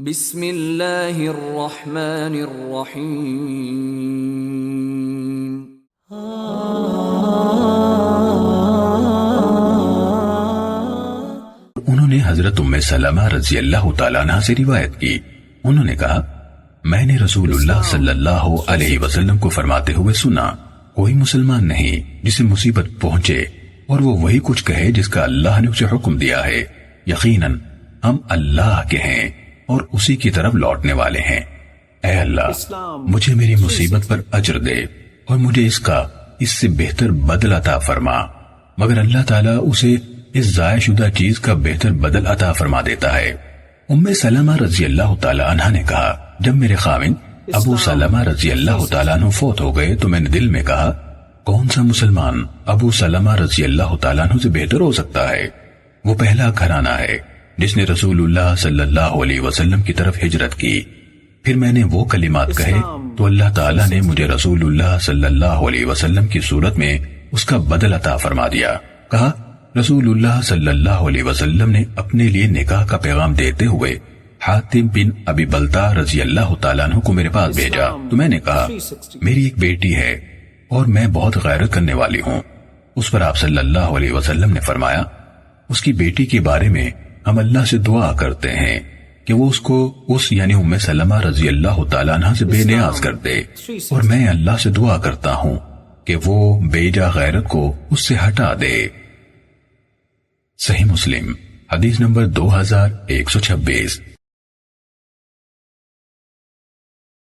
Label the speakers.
Speaker 1: بسم اللہ الرحمن الرحیم۔
Speaker 2: انہوں نے حضرت ام سلمہ رضی اللہ تعالیٰ عنہ سے روایت کی، انہوں نے کہا میں نے رسول اللہ صلی اللہ علیہ وسلم کو فرماتے ہوئے سنا، کوئی مسلمان نہیں جسے مصیبت پہنچے اور وہ وہی کچھ کہے جس کا اللہ نے اسے حکم دیا ہے، یقیناً ہم اللہ کے ہیں اور اسی کی طرف لوٹنے والے ہیں۔ اے اللہ مجھے میری مصیبت پر اجر دے اور مجھے اس سے بہتر بدل عطا فرما، مگر اللہ تعالیٰ اسے اس ضائع شدہ چیز کا بہتر بدل عطا فرما دیتا ہے۔ ام سلمہ رضی اللہ تعالیٰ عنہ نے کہا جب میرے خاوند ابو سلمہ رضی اللہ تعالیٰ عنہ فوت ہو گئے تو میں نے دل میں کہا کون سا مسلمان ابو سلمہ رضی اللہ تعالیٰ عنہ سے بہتر ہو سکتا ہے؟ وہ پہلا گھرانہ ہے جس نے رسول اللہ صلی اللہ علیہ وسلم کی طرف ہجرت کی۔ پھر میں نے وہ کلمات کہے تو اللہ تعالیٰ نے مجھے رسول اللہ صلی اللہ علیہ وسلم کی صورت میں اس کا بدل عطا فرما دیا۔ کہا رسول اللہ صلی اللہ علیہ وسلم نے اپنے لیے نکاح کا پیغام دیتے ہوئے حاتم بن ابی بلتہ رضی اللہ تعالیٰ عنہ کو میرے پاس بھیجا تو میں نے کہا میری ایک بیٹی ہے اور میں بہت غیرت کرنے والی ہوں۔ اس پر آپ صلی اللہ علیہ وسلم نے فرمایا اس کی بیٹی کے بارے میں ہم اللہ سے دعا کرتے ہیں کہ وہ اس کو یعنی ام سلمہ رضی اللہ تعالیٰ عنہ سے بے نیاز کر دے، اور میں اللہ سے دعا کرتا ہوں کہ وہ بے جا غیرت کو اس سے ہٹا دے۔ صحیح مسلم حدیث نمبر 2126۔